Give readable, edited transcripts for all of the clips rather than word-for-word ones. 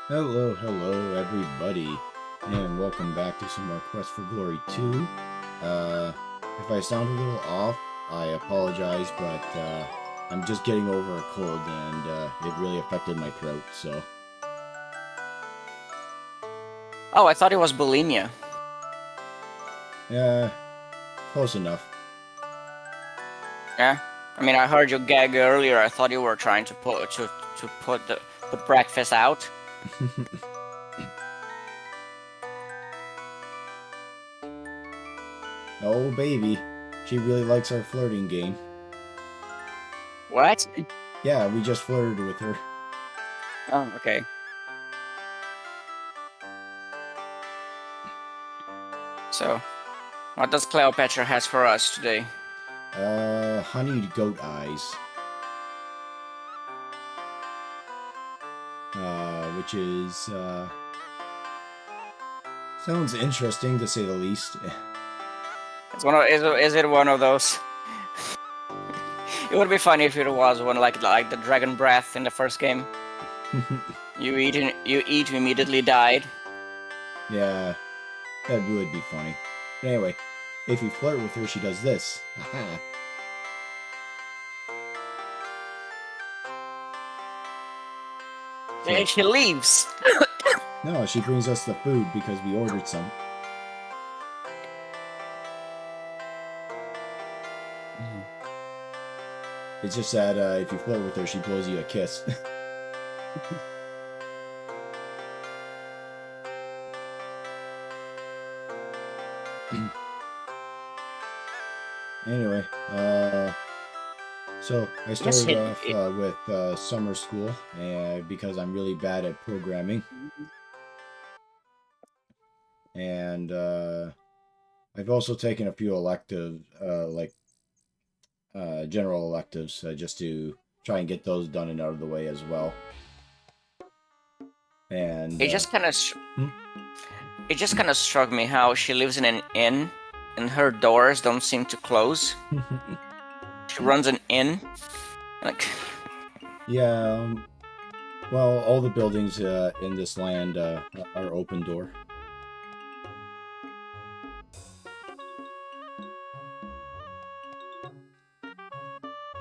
Hello, hello, everybody, and welcome back to some more Quest for Glory 2. If I sound a little off, I apologize, but I'm just getting over a cold, and it really affected my throat, so... Oh, I thought it was bulimia. Yeah, close enough. Yeah. I mean, I heard you gag earlier. I thought you were trying to put breakfast out. Oh, baby, she really likes our flirting game. What? Yeah, we just flirted with her. Oh, okay. So, what does Cleopatra has for us today? Honeyed goat eyes. Which is, sounds interesting to say the least. It's one of is it one of those? It would be funny if it was one like the dragon breath in the first game. You eat you immediately died. Yeah, that would be funny. But anyway, if you flirt with her, she does this. Haha. And she leaves. No, she brings us the food because we ordered some. It's just that if you flirt with her, she blows you a kiss. Anyway, so I started off with summer school because I'm really bad at programming. And I've also taken a few electives, like general electives, just to try and get those done and out of the way as well. And It just kind of it just kind of struck me how she lives in an inn, and her doors don't seem to close. She runs an inn, like yeah, well, all the buildings in this land are open door.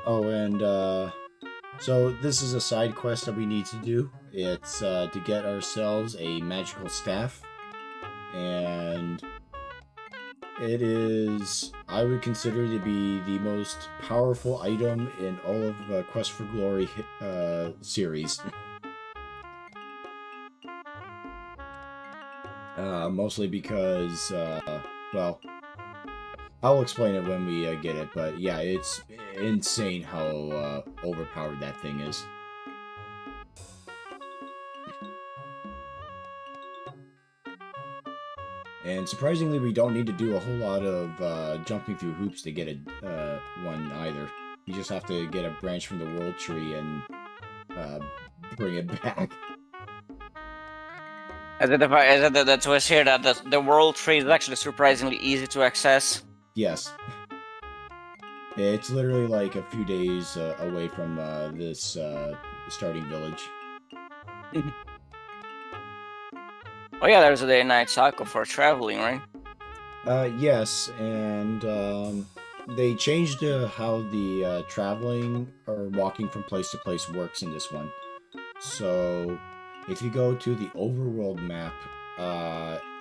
Oh, and so this is a side quest that we need to do. It's to get ourselves a magical staff, and it is, I would consider to be the most powerful item in all of Quest for Glory series. Mostly because, well, I'll explain it when we get it, but yeah, it's insane how overpowered that thing is. And surprisingly, we don't need to do a whole lot of jumping through hoops to get one either. You just have to get a branch from the world tree and bring it back. is it the twist here that the world tree is actually surprisingly easy to access? Yes. It's literally like a few days away from this starting village. Oh yeah, there's a day-night cycle for traveling, right? Yes, and they changed how the traveling or walking from place to place works in this one. So, if you go to the overworld map,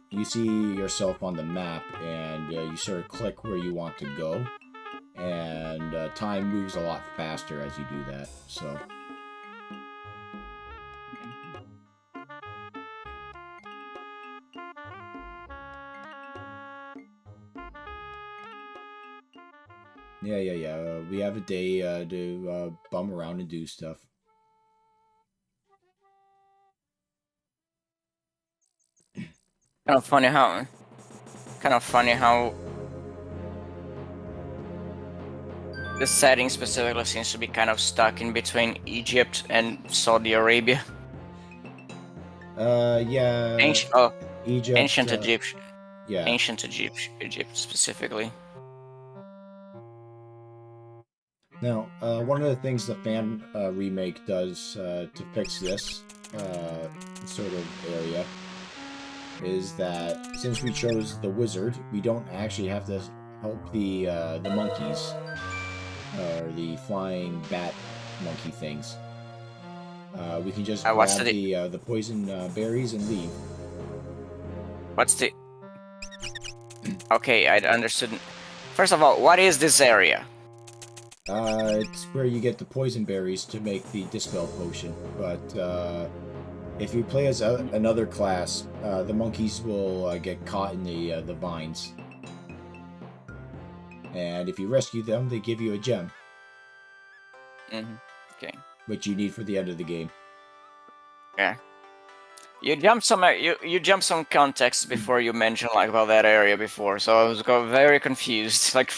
you see yourself on the map, and you sort of click where you want to go, and time moves a lot faster as you do that. So. Yeah. We have a day to bum around and do stuff. Kind of funny how, the setting specifically seems to be kind of stuck in between Egypt and Saudi Arabia. Yeah. Egypt. Ancient Egypt. Yeah. Ancient Egypt specifically. Now, one of the things the fan remake does to fix this sort of area is that since we chose the wizard, we don't actually have to help the monkeys or the flying bat monkey things. We can just What's grab the the poison berries and leave. what's the? Okay, I understood. First of all, what is this area? It's where you get the poison berries to make the dispel potion. But if you play as another class, the monkeys will get caught in the vines. And if you rescue them, they give you a gem, Okay. which you need for the end of the game. Yeah. You jumped some context before you mentioned like about that area before, so I was very confused. Like,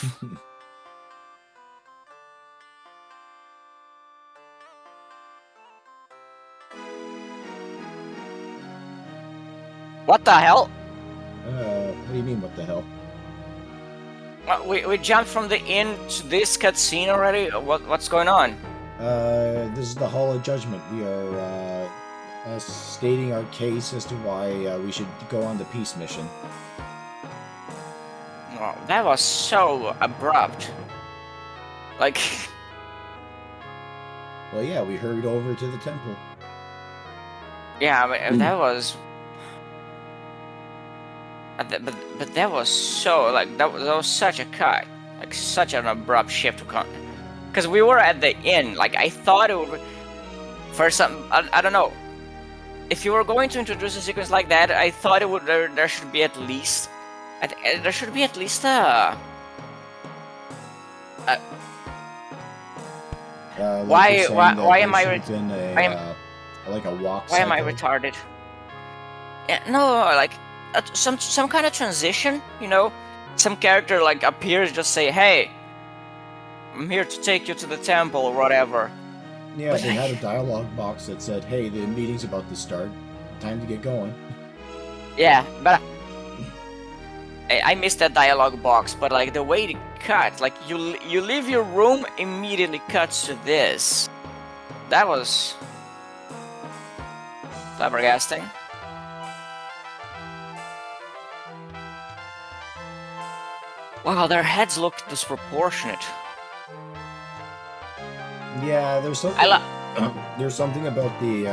what the hell? What do you mean, what the hell? We jumped from the inn to this cutscene already. What's going on? This is the Hall of Judgment. We are stating our case as to why we should go on the peace mission. Oh, that was so abrupt. Like, Well, yeah, we hurried over to the temple. yeah, but that was. But that was so like that was such a cut, like such an abrupt shift to come. Because we were at the inn, like I thought it would. For some, I don't know. If you were going to introduce a sequence like that, I thought it would. There should be at least. There should be at least a. Like Why am I? Like a walk. Why am I cycle. retarded? Yeah, no, like some kind of transition, you know, some character like appears, just say, "Hey, I'm here to take you to the temple" or whatever. Yeah, But they had a dialogue box that said, "Hey, the meeting's about to start. Time to get going." Yeah, but I missed that dialogue box. But like the way it cut, like you leave your room, immediately cuts to this. That was flabbergasting. Wow, their heads look disproportionate. Yeah, there's something. There's something about the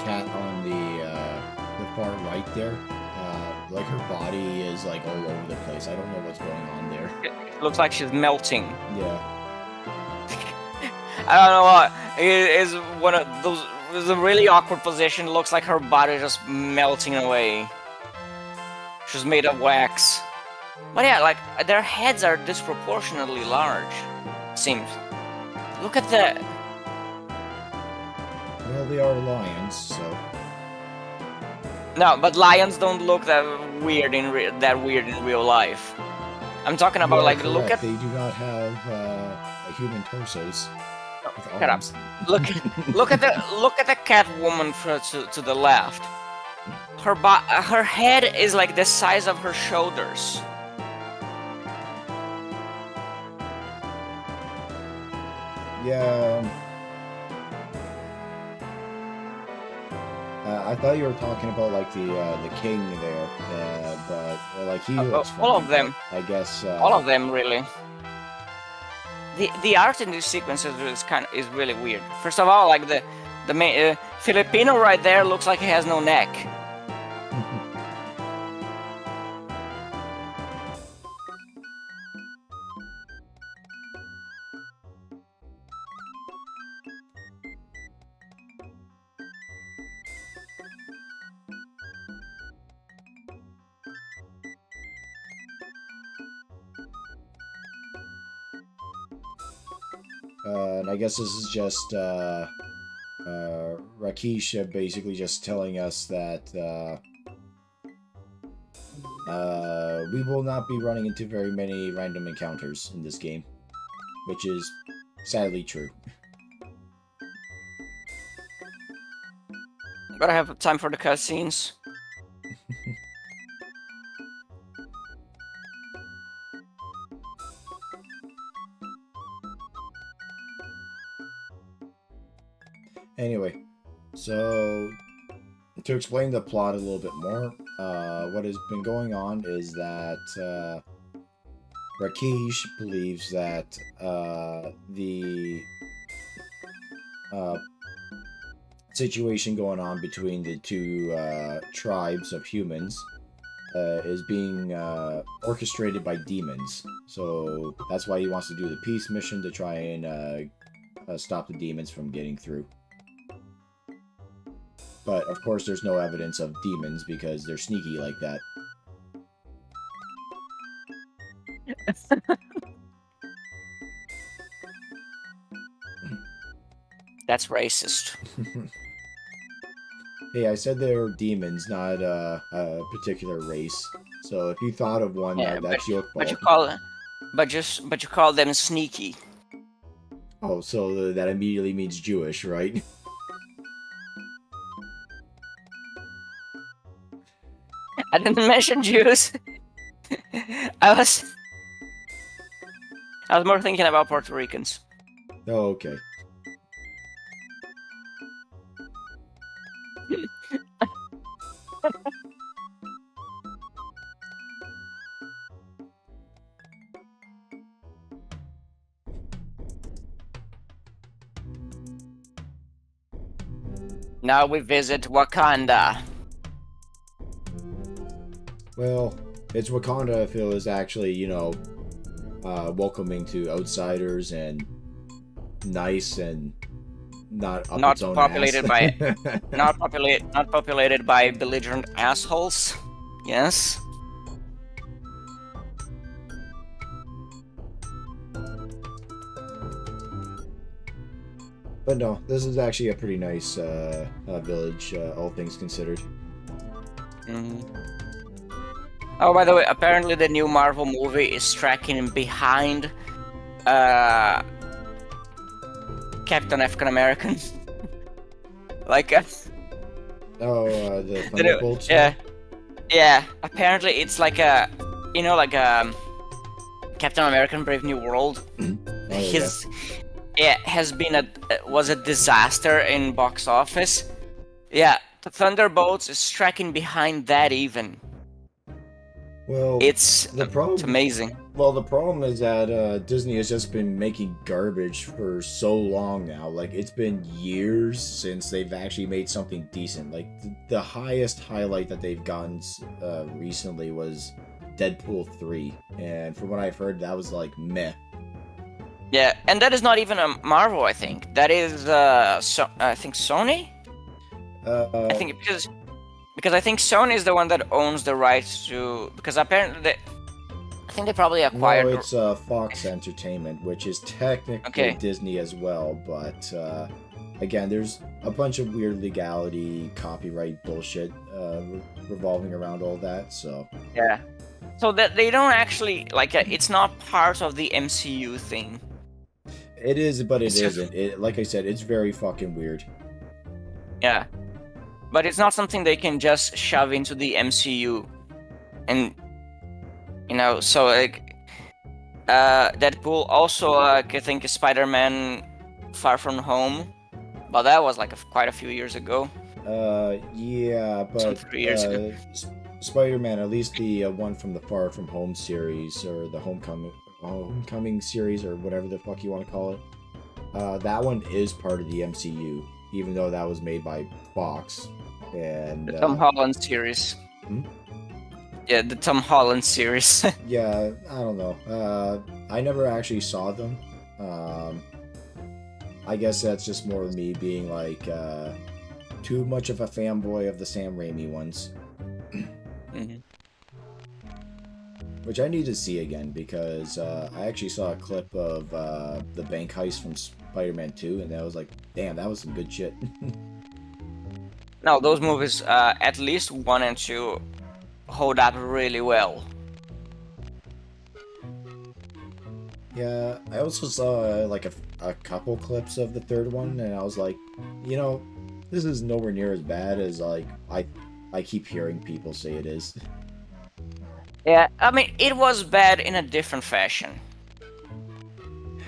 cat on the far right there. Like her body is like all over the place. I don't know what's going on there. It looks like she's melting. Yeah. I don't know what. It is one of those. It's a really awkward position. It looks like her body just melting away. She's made of wax. But yeah, like their heads are disproportionately large. Seems. Look at the. Well, they are lions, so. No, but lions don't look that weird in real life. I'm talking about like correct. look at. They do not have human torsos. Shut up. Look at the cat woman to the left. Her head is like the size of her shoulders. Yeah. I thought you were talking about like the king there, but like he looks fine. All of them. I guess. All of them really. The art in this sequence is really weird. First of all, like the main Filipino right there looks like he has no neck. And I guess this is just Rakesh basically just telling us that we will not be running into very many random encounters in this game, which is sadly true. Gotta have time for the cutscenes. Anyway, so To explain the plot a little bit more, what has been going on is that Rakesh believes that the uh, situation going on between the two tribes of humans is being orchestrated by demons. So that's why he wants to do the peace mission to try and stop the demons from getting through. But of course, there's no evidence of demons because they're sneaky like that. That's racist. Hey, I said they're demons, not a particular race. So if you thought of one, Yeah, that's your but fault. you call them sneaky. Oh, so that immediately means Jewish, right? I didn't mention Jews. I was more thinking about Puerto Ricans. Oh, okay. Now we visit Wakanda. Well, it's Wakanda, I feel, is actually, welcoming to outsiders and nice and not up Not its own populated ass. by not populated by belligerent assholes. Yes. But no, this is actually a pretty nice village, all things considered. Mm-hmm. Oh, by the way, apparently the new Marvel movie is tracking behind Captain African American. Like, The Thunderbolts? yeah. Apparently, it's like a, Captain American: Brave New World. His has been was a disaster in box office. Yeah, the Thunderbolts is tracking behind that even. Well, It's it's amazing. Well, the problem is that Disney has just been making garbage for so long now. Like, it's been years since they've actually made something decent. Like, the highest highlight that they've gotten recently was Deadpool 3. And from what I've heard, that was like meh. Yeah, and that is not even a Marvel. I think that is I think Sony. I think because I think Sony is the one that owns the rights to, because apparently I think they probably acquired. No, it's Fox Entertainment, which is technically Disney as well, but again, there's a bunch of weird legality, copyright bullshit revolving around all that. So yeah, so that they don't actually it's not part of the MCU thing. It is, but it isn't. It, like I said, it's very fucking weird. Yeah, but it's not something they can just shove into the MCU, and so like Deadpool, also I think Spider-Man: Far From Home, but that was like quite a few years ago. Yeah, but 3 years ago. Spider-Man, at least the one from the Far From Home series, or the Homecoming series, or whatever the fuck you want to call it, that one is part of the MCU, even though that was made by Fox. And The Tom Holland series. Hmm? Yeah, the Tom Holland series. Yeah, I don't know. I never actually saw them. I guess that's just more of me being like too much of a fanboy of the Sam Raimi ones. Mm-hmm. Which I need to see again, because I actually saw a clip of the bank heist from Spider-Man 2, and I was like, damn, that was some good shit. No, those movies, at least 1 and 2, hold up really well. Yeah, I also saw like a couple clips of the third one, and I was like, this is nowhere near as bad as like I keep hearing people say it is. Yeah, I mean, it was bad in a different fashion.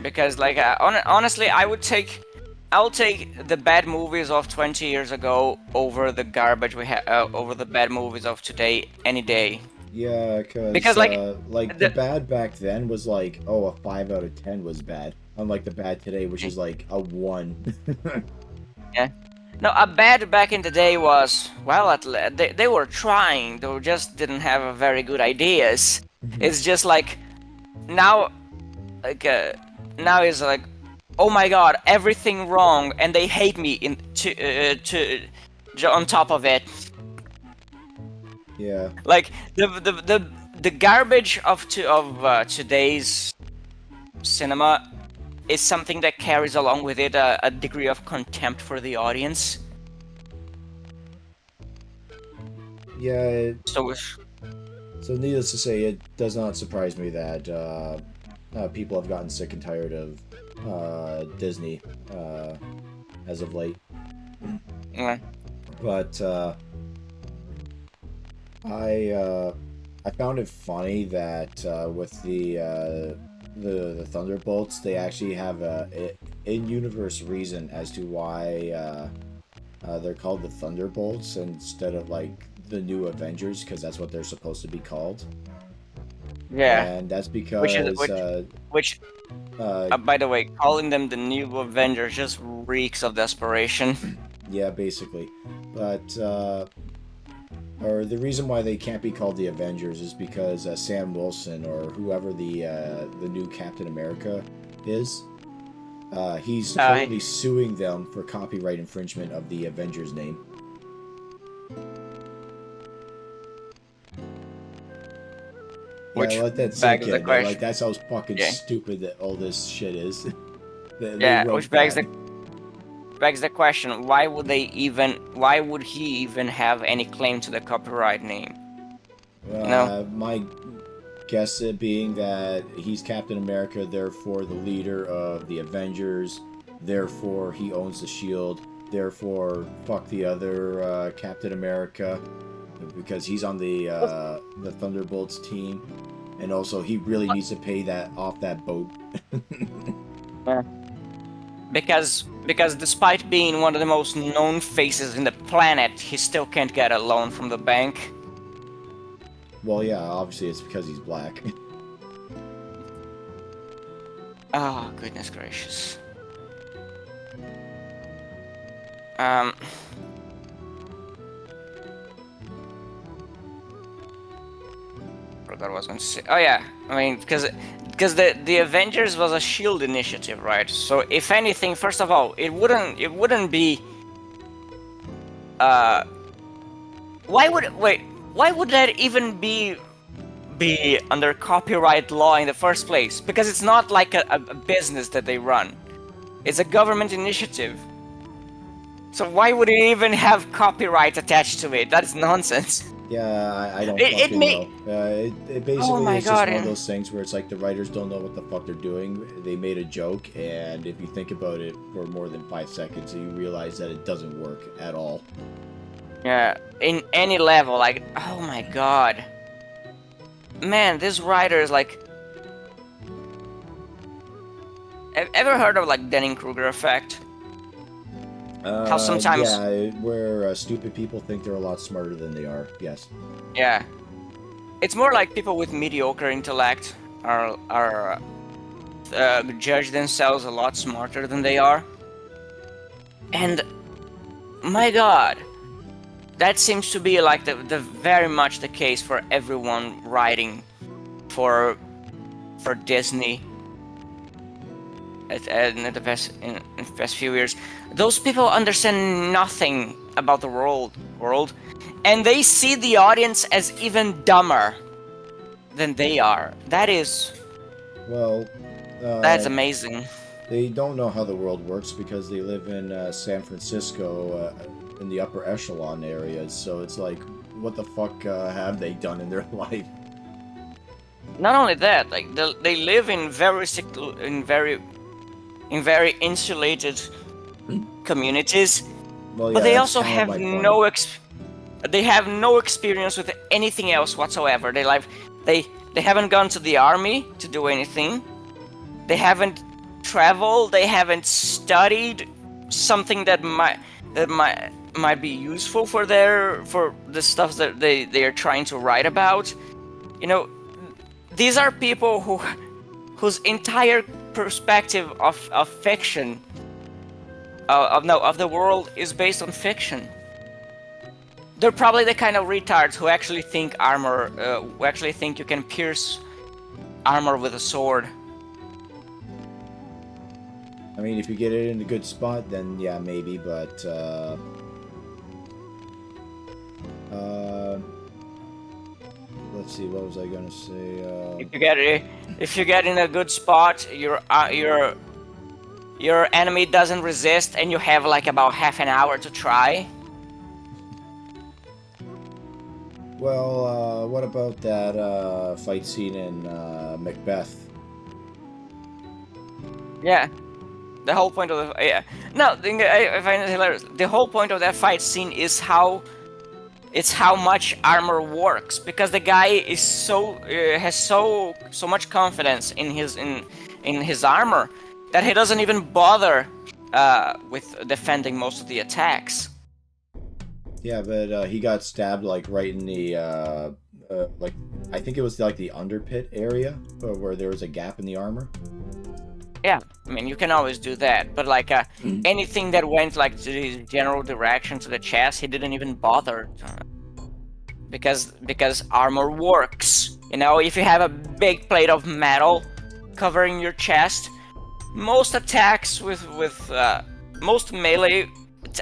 Because, honestly, I would take I'll take the bad movies of 20 years ago over the garbage we have, over the bad movies of today any day. Yeah, Because because like the the bad back then was like, oh, a 5 out of 10 was bad. Unlike the bad today, which is like a 1. yeah. No, a bad back in the day was, well, they were trying. They just didn't have a very good ideas. It's just like now, like now is like, oh my god, everything wrong, and they hate me on top of it. Yeah. Like the garbage of today's cinema is something that carries along with it a degree of contempt for the audience. Yeah. So So needless to say, it does not surprise me that people have gotten sick and tired of Disney as of late. yeah. But I found it funny that with the Thunderbolts, they actually have a in-universe reason as to why they're called the Thunderbolts instead of like the New Avengers, because that's what they're supposed to be called. Yeah. And that's because Which by the way, calling them the New Avengers just reeks of desperation. yeah, basically. But or the reason why they can't be called the Avengers is because Sam Wilson or whoever the new Captain America is, he's currently suing them for copyright infringement of the Avengers name. Which Yeah, let that begs sink the in. question. Like that's how fucking Yeah. stupid that all this shit is. Yeah, which begs the question: why would he even have any claim to the copyright name? My guess it being that he's Captain America, therefore the leader of the Avengers, therefore he owns the shield, therefore fuck the other Captain America, because he's on the Thunderbolts team, and also he really needs to pay that off that boat. Yeah. Because despite being one of the most known faces in the planet, he still can't get a loan from the bank. Well, yeah, obviously it's because he's black. Oh, goodness gracious. Forgot what I was going to say. Oh yeah, I mean, because the Avengers was a Shield initiative, right? So if anything, first of all, it wouldn't be. Why would that even be under copyright law in the first place? Because it's not like a business that they run. It's a government initiative. So why would it even have copyright attached to it? That is nonsense. Yeah, I don't fucking know. It basically my is God, just one of those things where it's like the writers don't know what the fuck they're doing. They made a joke, and if you think about it for more than 5 seconds, you realize that it doesn't work at all. Yeah, in any level, like, oh my god. Man, this writer is like... Ever heard of, like, Dunning-Kruger effect? How sometimes... Yeah, where stupid people think they're a lot smarter than they are, yes. Yeah. It's more like people with mediocre intellect are judge themselves a lot smarter than they are. And, my god, that seems to be like the very much the case for everyone writing for Disney in the past few years. Those people understand nothing about the world, and they see the audience as even dumber than they are. That is... Well, that's amazing. They don't know how the world works because they live in San Francisco, in the upper echelon areas, so it's like, what the fuck have they done in their life? Not only that, like they live in very insulated communities, Well, yeah, but they that's also kind of have my point. they have no experience with anything else whatsoever. They haven't gone to the army to do anything. They haven't traveled. They haven't studied something that might be useful for the stuff that they are trying to write about. You know, these are people whose entire perspective of fiction of the world is based on fiction. They're probably the kind of retards who actually think who actually think you can pierce armor with a sword. I mean, if you get it in a good spot, then yeah, maybe, but, let's see, what was I gonna say, If you get in a good spot, your enemy doesn't resist, and you have like about half an hour to try. Well, what about that, fight scene in, Macbeth? Yeah. The whole point of the no, I find it hilarious. The whole point of that fight scene is how much armor works, because the guy is has so much confidence in his armor that he doesn't even bother with defending most of the attacks. Yeah, but he got stabbed like right in the like I think it was like the underpit area where there was a gap in the armor. Yeah, I mean, you can always do that, but like anything that went like to the general direction to the chest, he didn't even bother, because armor works. You know, if you have a big plate of metal covering your chest, most attacks with most melee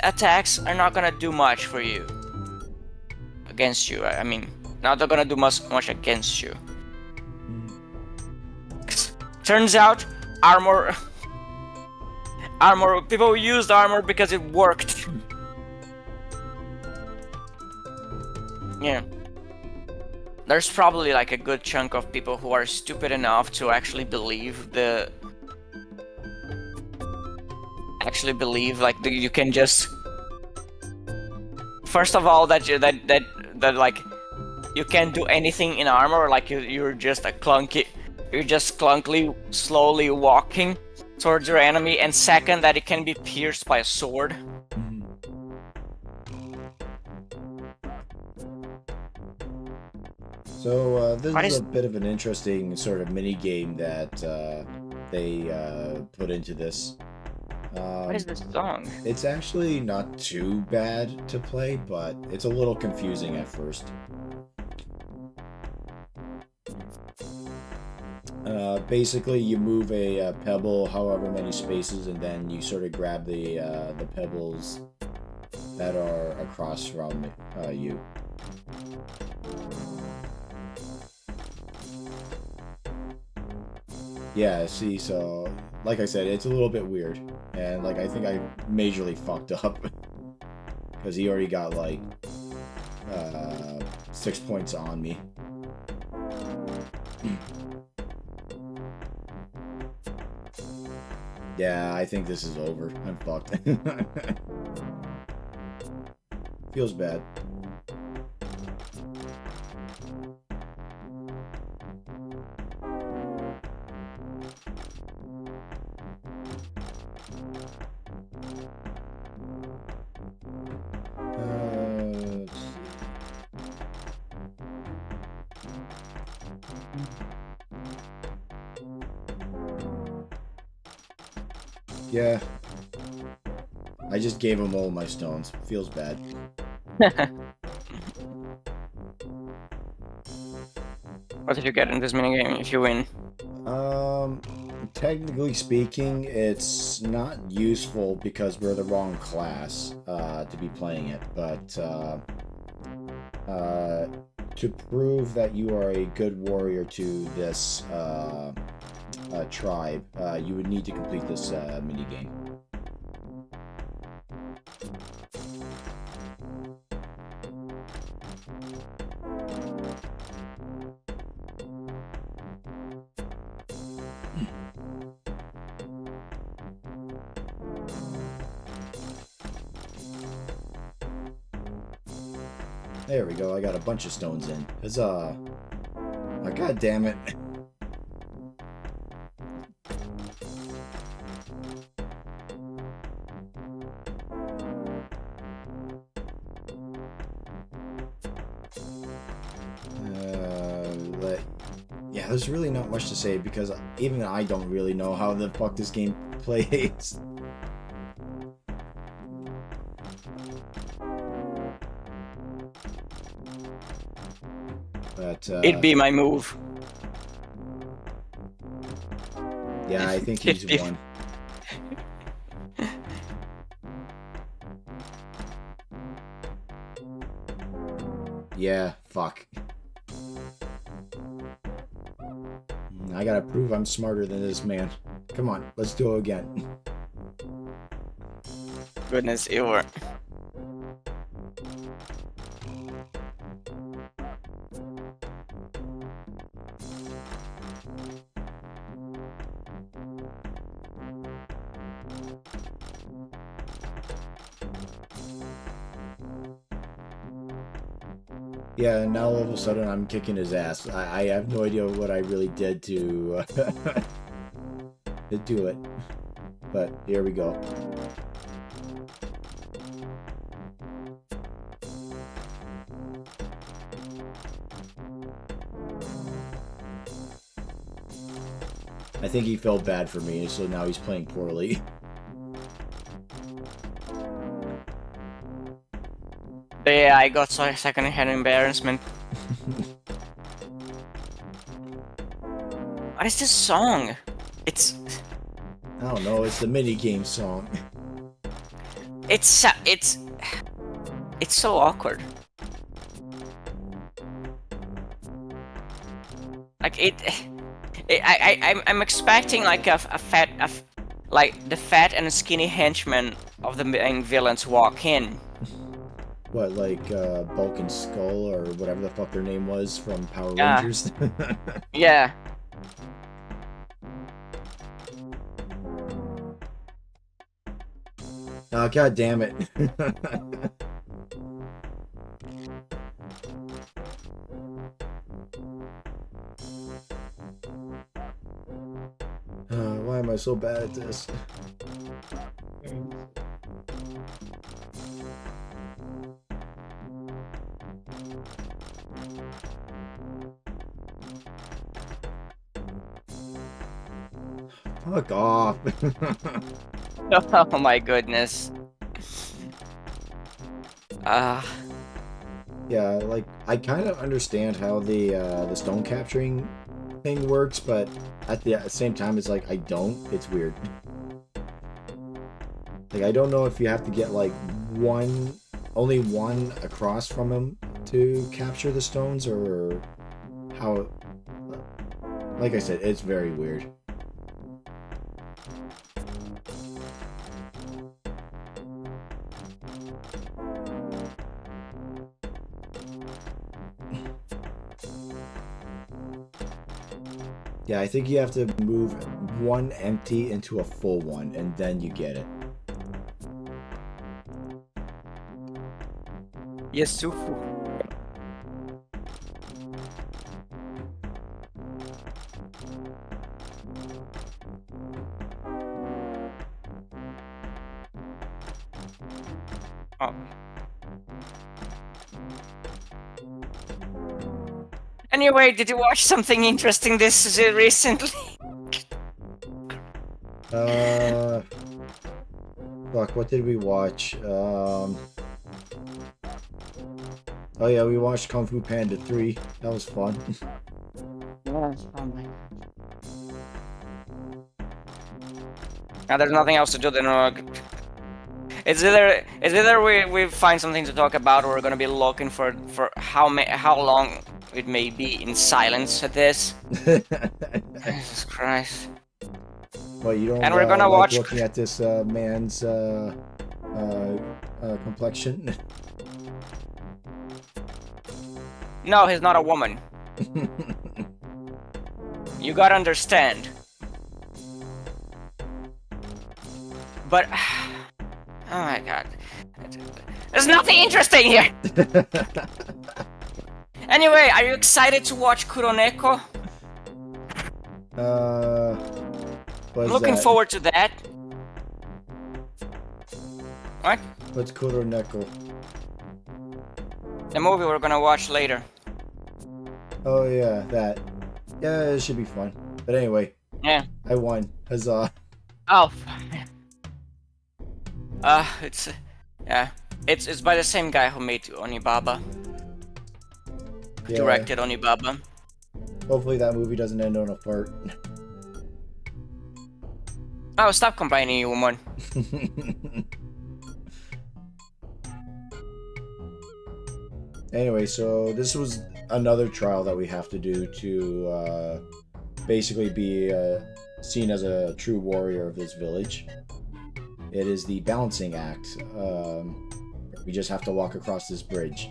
attacks are not gonna do much for you against you. I mean, not gonna do much against you. Turns out, armor people used armor because it worked. Yeah, there's probably like a good chunk of people who are stupid enough to actually believe like you can just, first of all, that like you can't do anything in armor, like you're just clunkily slowly walking towards your enemy, and second, that it can be pierced by a sword. So this is a bit of an interesting sort of mini game that they put into this. What is this song? It's actually not too bad to play, but it's a little confusing at first. Basically, you move a pebble however many spaces, and then you sort of grab the pebbles that are across from you. Yeah, see, so like I said, it's a little bit weird, and like I think I majorly fucked up because he already got like 6 points on me. Yeah, I think this is over. I'm fucked. Feels bad. Yeah. I just gave him all my stones. Feels bad. What did you get in this minigame if you win? Technically speaking, it's not useful because we're the wrong class to be playing it, but to prove that you are a good warrior to this tribe, you would need to complete this minigame. There we go, I got a bunch of stones in. Huzzah! Oh, God damn it. yeah, there's really not much to say because even I don't really know how the fuck this game plays. But It'd be my move. yeah, I think he's It'd be- won. Yeah, fuck. I gotta prove I'm smarter than this man. Come on, let's do it again. Goodness, you were. Yeah, and now all of a sudden I'm kicking his ass. I have no idea what I really did to, to do it. But here we go. I think he felt bad for me, so now he's playing poorly. Yeah, I got so second-hand embarrassment. What is this song? It's I don't know, it's the minigame song. it's so awkward. Like I'm expecting like like the fat and skinny henchman of the main villains walk in. What, like, Bulk and Skull, or whatever the fuck their name was from Power Yeah. Rangers? Yeah. Oh, god damn it. Why am I so bad at this? Fuck off. Oh my goodness. Yeah, like, I kind of understand how the stone capturing thing works, but at the same time, it's like, I don't. It's weird. Like, I don't know if you have to get, like, only one across from him to capture the stones, or how... Like I said, it's very weird. Yeah, I think you have to move one empty into a full one, and then you get it. Yes, Sufu. Oh. Anyway, did you watch something interesting this recently? Fuck, what did we watch? Oh yeah, we watched Kung Fu Panda 3. That was fun. Yes, oh my. Now there's nothing else to do than it's either we find something to talk about, or we're gonna be looking for how long it may be in silence at this. Jesus Christ. Well, you don't And we're gonna like watch looking at this man's complexion? No, he's not a woman. You gotta understand. But oh my god. There's nothing interesting here! Anyway, are you excited to watch Kuroneko? What's I'm looking that? forward to that. What? What's Kuroneko? The movie we're gonna watch later. Oh yeah, that. Yeah, it should be fun. But anyway, Yeah. I won. Huzzah. Oh. It's yeah. It's by the same guy who made Onibaba. Yeah. Directed Onibaba. Hopefully that movie doesn't end on a fart. Oh, stop combining, you woman. Anyway, so this was another trial that we have to do to basically be seen as a true warrior of this village. It is the balancing act. We just have to walk across this bridge.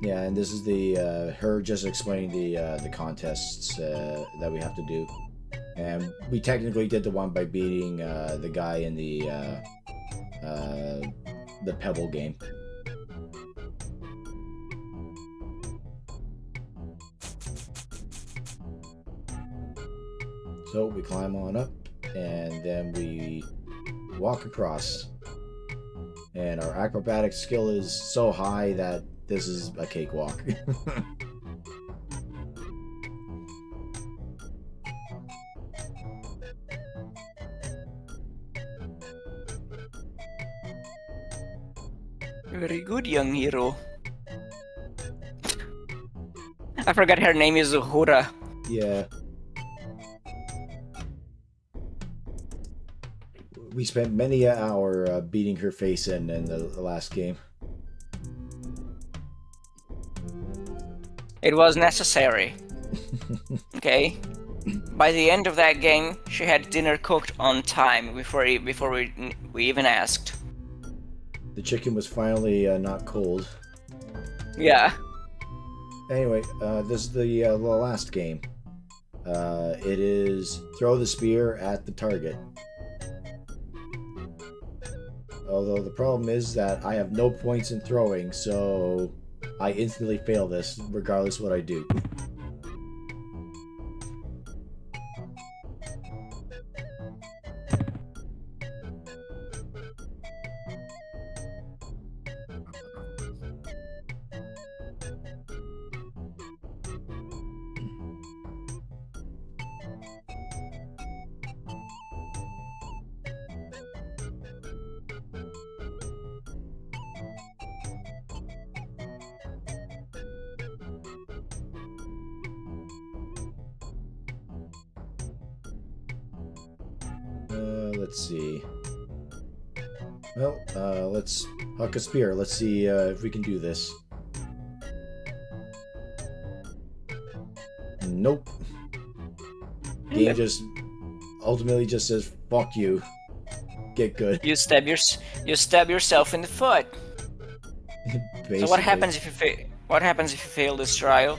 Yeah, and this is the her just explaining the contests that we have to do, and we technically did the one by beating the guy in the pebble game. So we climb on up, and then we walk across, and our acrobatic skill is so high that this is a cakewalk. Very good, young hero. I forgot her name is Uhura. Yeah. We spent many an hour beating her face in the last game. It was necessary. Okay. By the end of that game, she had dinner cooked on time before we even asked. The chicken was finally not cold. Yeah. Anyway, this is the last game. It is throw the spear at the target. Although the problem is that I have no points in throwing, so I instantly fail this, regardless what I do. Let's see. Well, let's huck a spear. Let's see if we can do this. Nope. Game just ultimately just says, fuck you. Get good. You stab yourself in the foot. So what happens if you fail this trial?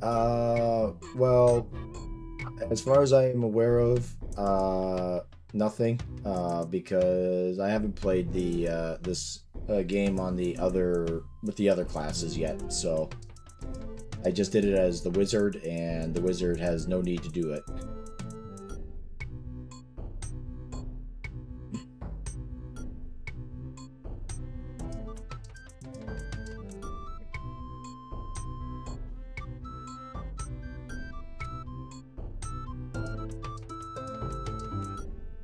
Well, as far as I am aware of, nothing, because I haven't played the this game on with the other classes yet, so I just did it as the wizard, and the wizard has no need to do it.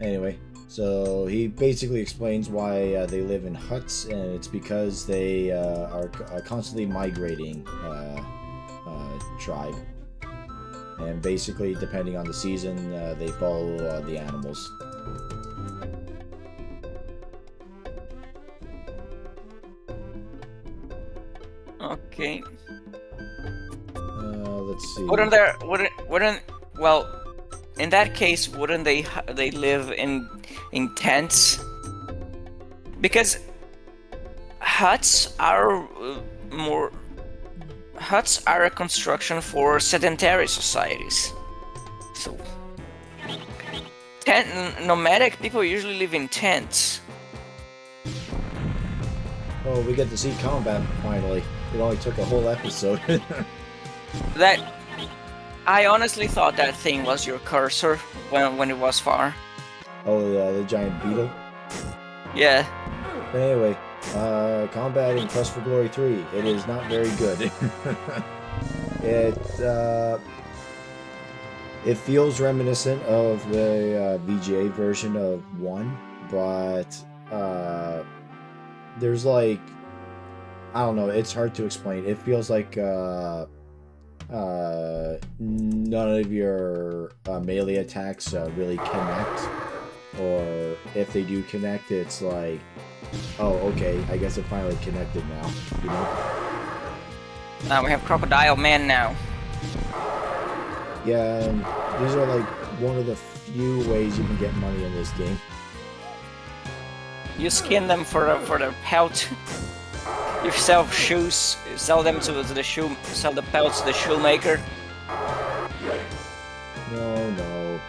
Anyway, so he basically explains why they live in huts, and it's because they are constantly migrating tribe. And basically, depending on the season, they follow the animals. Okay. Let's see. Well, in that case, wouldn't they live in tents? Because huts are a construction for sedentary societies. So nomadic people usually live in tents. Oh, we get to see combat finally. It only took a whole episode. I honestly thought that thing was your cursor when it was far. Oh, the giant beetle. Yeah. But anyway, combat in Quest for Glory 3. It is not very good. it it feels reminiscent of the VGA version of 1, but there's like, I don't know, it's hard to explain. It feels like none of your melee attacks really connect, or if they do connect, it's like, oh, okay, I guess it finally connected now, you know? Now we have Crocodile Man now. Yeah, and these are like one of the few ways you can get money in this game. You skin them for the pelt. You sell shoes. You sell them to the shoe. Sell the pelts to the shoemaker. No.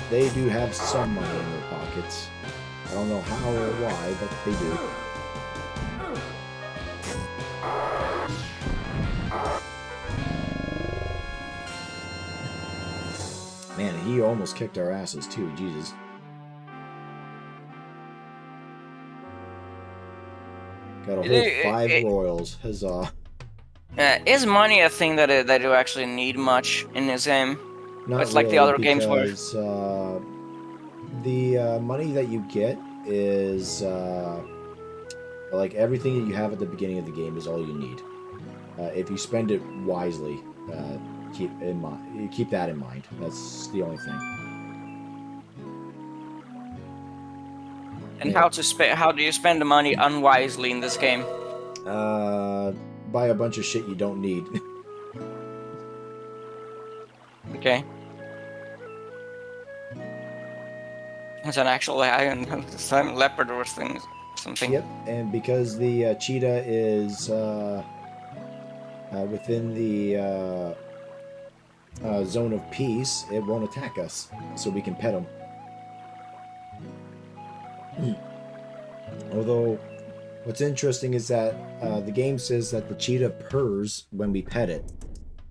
They do have some money in their pockets. I don't know how or why, but they do. Man, he almost kicked our asses too, Jesus. Got a whole 5 royals, huzzah. Is money a thing that you actually need much in this game? Not it's really, like the other games where... because the money that you get is like everything that you have at the beginning of the game is all you need. If you spend it wisely, keep that in mind. That's the only thing. And how do you spend the money unwisely in this game? Buy a bunch of shit you don't need. Okay. It's an actual some leopard or something. Yep, and because the cheetah is within the zone of peace, it won't attack us, so we can pet him. Although, what's interesting is that the game says that the cheetah purrs when we pet it,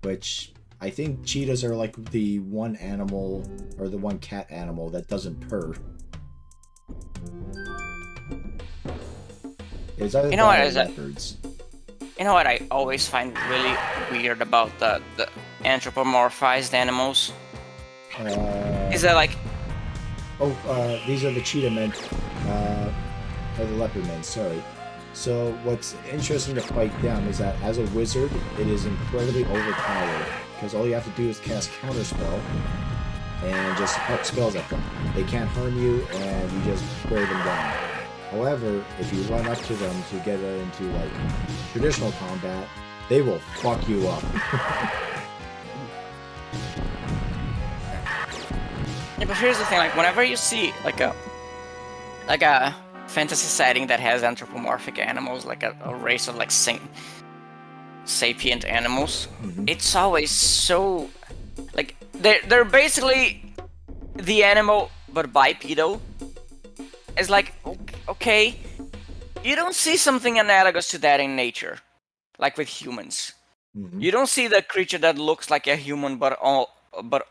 which I think cheetahs are like the one animal, or the one cat animal, that doesn't purr. It's either you know what is leopards. You know what I always find really weird about the anthropomorphized animals? Is that like... Oh, these are the cheetah men. Or the leopard men, sorry. So what's interesting to fight them is that as a wizard, it is incredibly overpowered, because all you have to do is cast Counterspell and just huck spells at them. They can't harm you, and you just wear them down. However, if you run up to them to get into like traditional combat, they will fuck you up. Yeah, but here's the thing: like, whenever you see like a fantasy setting that has anthropomorphic animals, like a race of like sapient animals, it's always so like they're basically the animal but bipedal. It's like, okay, you don't see something analogous to that in nature, like with humans. You don't see the creature that looks like a human but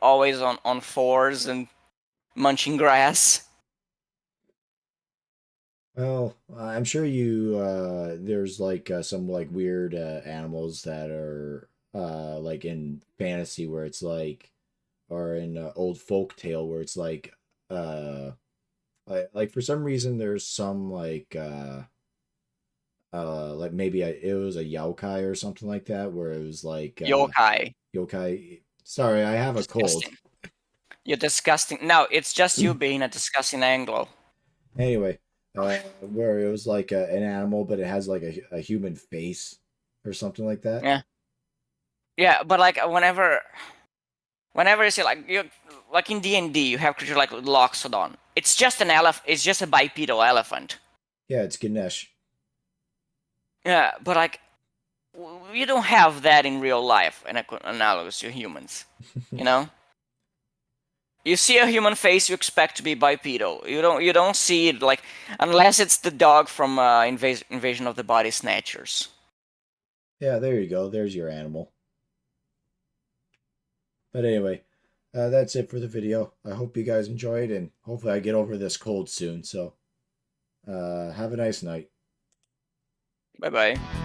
always on fours and munching grass. Well, I'm sure you there's like some like weird animals that are like in fantasy where it's like, or in old folk tale where it's like for some reason there's some like maybe it was a yokai or something like that, where it was like yokai. Sorry, I have a cold. Disgusting. You're disgusting. No, it's just you being a disgusting Anglo. Anyway, where it was like an animal, but it has like a human face or something like that. Yeah, but like whenever you see like in D&D, you have creatures like Loxodon. It's just an It's just a bipedal elephant. Yeah, it's Ganesh. Yeah, but like you don't have that in real life, and analogous to humans. You know. You see a human face, you expect to be bipedal. You don't see it like, unless it's the dog from Invasion of the Body Snatchers. Yeah, there you go. There's your animal. But anyway, that's it for the video. I hope you guys enjoyed, and hopefully I get over this cold soon. So, have a nice night. Bye bye.